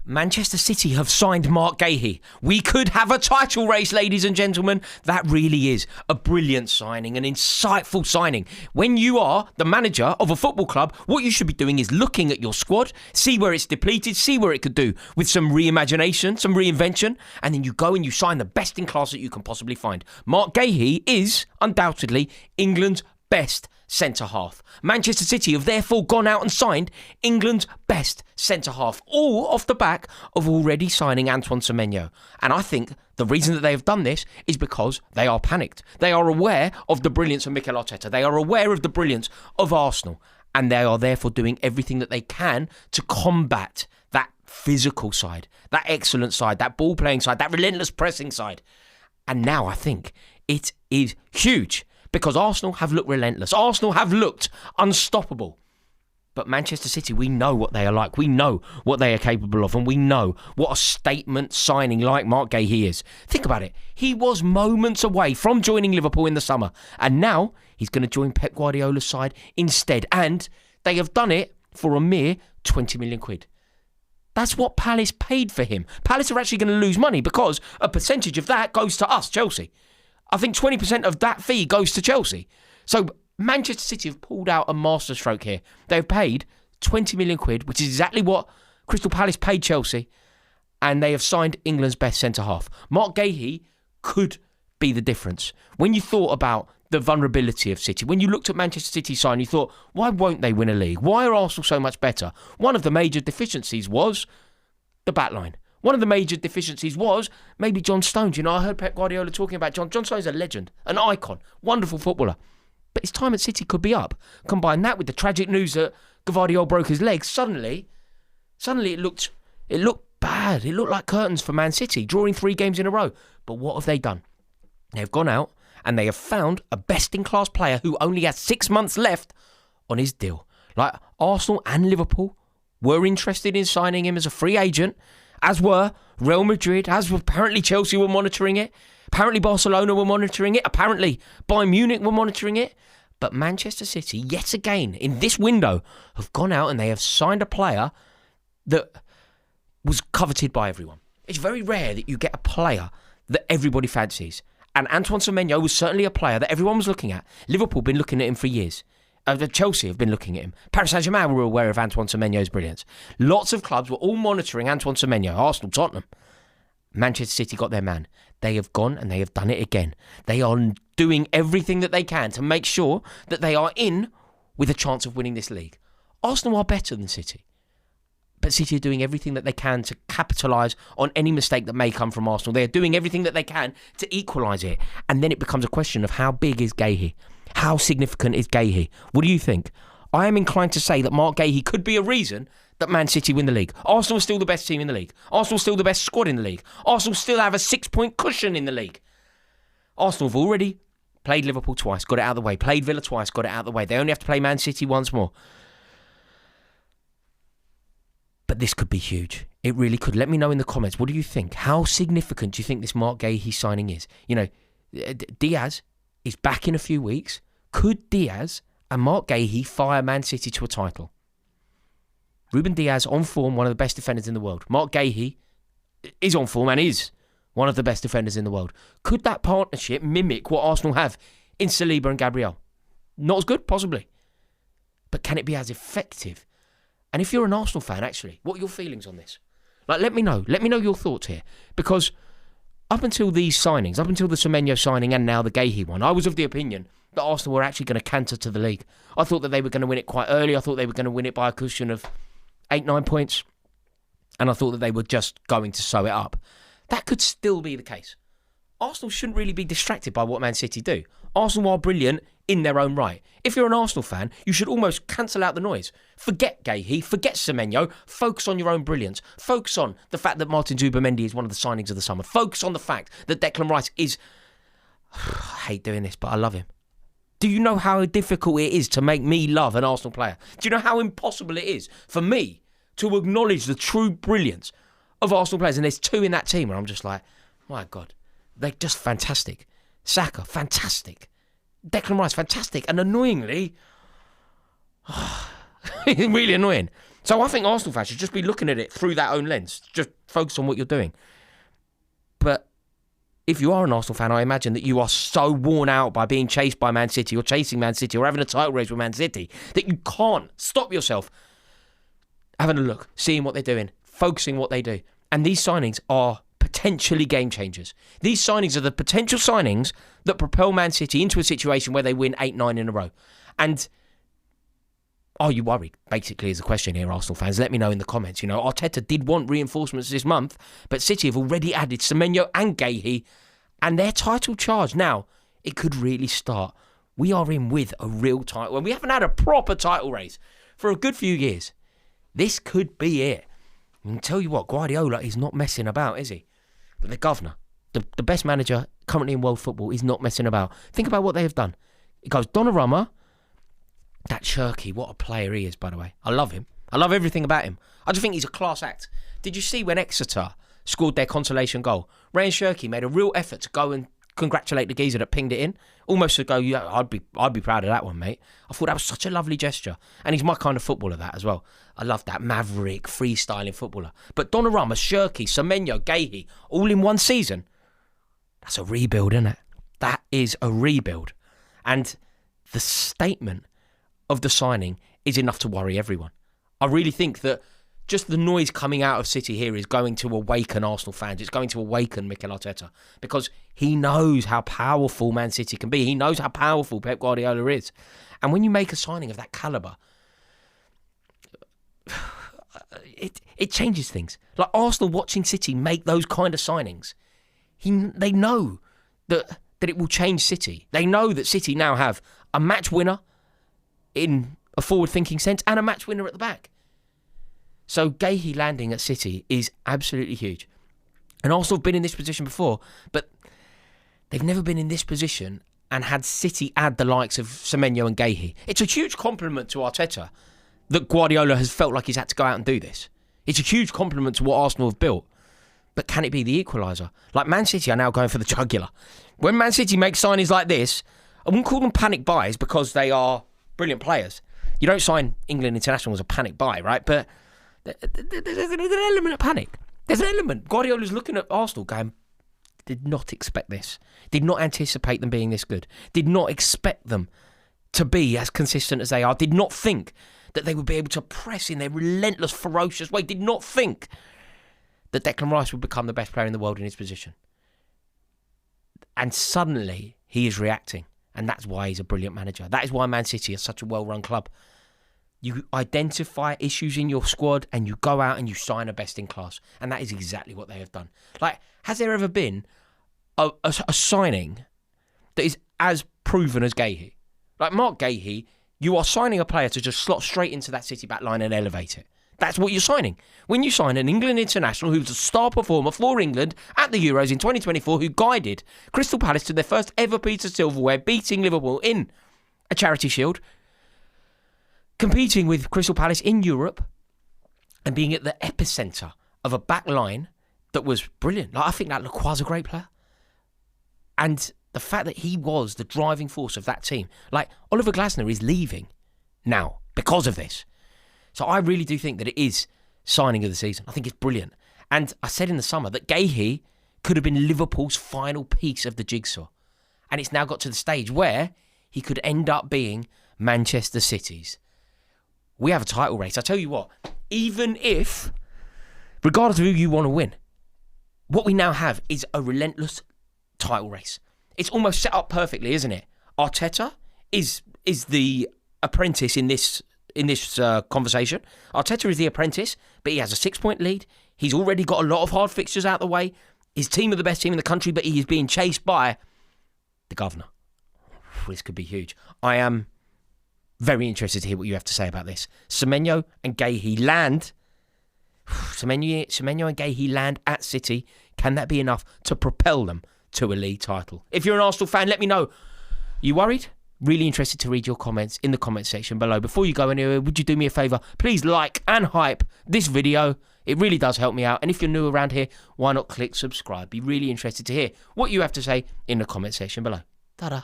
Manchester City have signed Marc Guehi. We could have a title race, ladies and gentlemen. That really is a brilliant signing, an insightful signing. When you are the manager of a football club, what you should be doing is looking at your squad, see where it's depleted, see where it could do with some reimagination, some reinvention, and then you go and you sign the best in class that you can possibly find. Marc Guehi is undoubtedly England's best centre-half. Manchester City have therefore gone out and signed England's best centre-half, all off the back of already signing Antoine Semenyo. And I think the reason that they have done this is because they are panicked. They are aware of the brilliance of Mikel Arteta. They are aware of the brilliance of Arsenal. And they are therefore doing everything that they can to combat that physical side, that excellent side, that ball-playing side, that relentless pressing side. And now I think it is huge, because Arsenal have looked relentless. Arsenal have looked unstoppable. But Manchester City, we know what they are like. We know what they are capable of. And we know what a statement signing like Marc Guehi is. Think about it. He was moments away from joining Liverpool in the summer. And now he's going to join Pep Guardiola's side instead. And they have done it for a mere 20 million quid. That's what Palace paid for him. Palace are actually going to lose money because a percentage of that goes to us, Chelsea. I think 20% of that fee goes to Chelsea. So Manchester City have pulled out a masterstroke here. They've paid 20 million quid, which is exactly what Crystal Palace paid Chelsea, and they have signed England's best centre-half. Marc Guehi could be the difference. When you thought about the vulnerability of City, when you looked at Manchester City's side, you thought, why won't they win a league? Why are Arsenal so much better? One of the major deficiencies was the back line. One of the major deficiencies was maybe John Stones. You know, I heard Pep Guardiola talking about John Stones, a legend, an icon, wonderful footballer. But his time at City could be up. Combine that with the tragic news that Guardiola broke his leg, suddenly it looked bad. It looked like curtains for Man City, drawing 3 games in a row. But what have they done? They've gone out and they have found a best-in-class player who only has 6 months left on his deal. Like Arsenal and Liverpool were interested in signing him as a free agent, as were Real Madrid, as apparently Chelsea were monitoring it. Apparently Barcelona were monitoring it. Apparently Bayern Munich were monitoring it. But Manchester City, yet again, in this window, have gone out and they have signed a player that was coveted by everyone. It's very rare that you get a player that everybody fancies. And Antoine Semenyo was certainly a player that everyone was looking at. Liverpool have been looking at him for years. Chelsea have been looking at him. Paris Saint-Germain were aware of Antoine Semenyo's brilliance. Lots of clubs were all monitoring Antoine Semenyo. Arsenal, Tottenham. Manchester City got their man. They have gone and they have done it again. They are doing everything that they can to make sure that they are in with a chance of winning this league. Arsenal are better than City. But City are doing everything that they can to capitalise on any mistake that may come from Arsenal. They are doing everything that they can to equalise it. And then it becomes a question of how big is Guehi? How significant is Guehi? What do you think? I am inclined to say that Marc Guehi could be a reason that Man City win the league. Arsenal are still the best team in the league. Arsenal are still the best squad in the league. Arsenal still have a 6-point cushion in the league. Arsenal have already played Liverpool twice, got it out of the way. Played Villa twice, got it out of the way. They only have to play Man City once more. But this could be huge. It really could. Let me know in the comments. What do you think? How significant do you think this Marc Guehi signing is? You know, Diaz is back in a few weeks. Could Diaz and Marc Guehi fire Man City to a title? Ruben Diaz on form, one of the best defenders in the world. Marc Guehi is on form and is one of the best defenders in the world. Could that partnership mimic what Arsenal have in Saliba and Gabriel? Not as good, possibly. But can it be as effective? And if you're an Arsenal fan, actually, what are your feelings on this? Like, let me know. Let me know your thoughts here. Because up until these signings, up until the Semenyo signing and now the Guehi one, I was of the opinion that Arsenal were actually going to canter to the league. I thought that they were going to win it quite early. I thought they were going to win it by a cushion of 8-9 points. And I thought that they were just going to sew it up. That could still be the case. Arsenal shouldn't really be distracted by what Man City do. Arsenal are brilliant in their own right. If you're an Arsenal fan, you should almost cancel out the noise. Forget Guehi, forget Semenyo, focus on your own brilliance. Focus on the fact that Martin Zubimendi is one of the signings of the summer. Focus on the fact that Declan Rice is... I hate doing this, but I love him. Do you know how difficult it is to make me love an Arsenal player? Do you know how impossible it is for me to acknowledge the true brilliance of Arsenal players? And there's 2 in that team where I'm just like, my God, they're just fantastic. Saka, fantastic. Declan Rice, fantastic. And annoyingly, really annoying. So I think Arsenal fans should just be looking at it through that own lens. Just focus on what you're doing. But if you are an Arsenal fan, I imagine that you are so worn out by being chased by Man City or chasing Man City or having a title race with Man City that you can't stop yourself having a look, seeing what they're doing, focusing what they do. And these signings are potentially game changers. These signings are the potential signings that propel Man City into a situation where they win 8-9 in a row. And are you worried? Basically is the question here, Arsenal fans. Let me know in the comments. You know, Arteta did want reinforcements this month, but City have already added Semenyo and Guehi, and their title charge now, it could really start. We are in with a real title, and we haven't had a proper title race for a good few years. This could be it. And tell you what, Guardiola is not messing about, is he? The governor, the best manager currently in world football, is not messing about. Think about what they have done. It goes Donnarumma. That Shirky, what a player he is, by the way. I love him. I love everything about him. I just think he's a class act. Did you see when Exeter scored their consolation goal? Ray and Shirky made a real effort to go and congratulate the geezer that pinged it in. Almost to go, yeah, I'd be proud of that one, mate. I thought that was such a lovely gesture. And he's my kind of footballer, that as well. I love that maverick, freestyling footballer. But Donnarumma, Shirky, Semenyo, Guehi, all in one season. That's a rebuild, isn't it? That is a rebuild. And the statement of the signing is enough to worry everyone. I really think that just the noise coming out of City here is going to awaken Arsenal fans. It's going to awaken Mikel Arteta because he knows how powerful Man City can be. He knows how powerful Pep Guardiola is. And when you make a signing of that calibre, it changes things. Like Arsenal watching City make those kind of signings, they know that it will change City. They know that City now have a match winner in a forward-thinking sense, and a match winner at the back. So Guehi landing at City is absolutely huge. And Arsenal have been in this position before, but they've never been in this position and had City add the likes of Semenyo and Guehi. It's a huge compliment to Arteta that Guardiola has felt like he's had to go out and do this. It's a huge compliment to what Arsenal have built. But can it be the equaliser? Like Man City are now going for the jugular. When Man City make signings like this, I wouldn't call them panic buys because they are brilliant players. You don't sign England international as a panic buy, right? But there's an element of panic. There's an element. Guardiola's looking at Arsenal going, did not expect this. Did not anticipate them being this good. Did not expect them to be as consistent as they are. Did not think that they would be able to press in their relentless, ferocious way. Did not think that Declan Rice would become the best player in the world in his position. And suddenly, he is reacting. And that's why he's a brilliant manager. That is why Man City is such a well-run club. You identify issues in your squad and you go out and you sign a best-in-class. And that is exactly what they have done. Like, has there ever been a signing that is as proven as Guehi? Like Marc Guehi, you are signing a player to just slot straight into that City back line and elevate it. That's what you're signing. When you sign an England international who's a star performer for England at the Euros in 2024, who guided Crystal Palace to their first ever piece of silverware, beating Liverpool in a charity shield, competing with Crystal Palace in Europe, and being at the epicentre of a back line that was brilliant. Like, I think that Lacroix is a great player. And the fact that he was the driving force of that team. Like, Oliver Glasner is leaving now because of this. So I really do think that it is signing of the season. I think it's brilliant. And I said in the summer that Guehi could have been Liverpool's final piece of the jigsaw. And it's now got to the stage where he could end up being Manchester City's. We have a title race. I tell you what, even if, regardless of who you want to win, what we now have is a relentless title race. It's almost set up perfectly, isn't it? Arteta is the apprentice in this conversation. Arteta is the apprentice, but he has a 6-point lead. He's already got a lot of hard fixtures out the way. His team are the best team in the country, but he is being chased by the governor. This could be huge. I am very interested to hear what you have to say about this. Semenyo and Guehi land. Semenyo and Guehi land at City. Can that be enough to propel them to a league title? If you're an Arsenal fan, let me know. You worried? Really interested to read your comments in the comment section below. Before you go anywhere, would you do me a favour? Please like and hype this video. It really does help me out. And if you're new around here, why not click subscribe? Be really interested to hear what you have to say in the comment section below. Ta-da.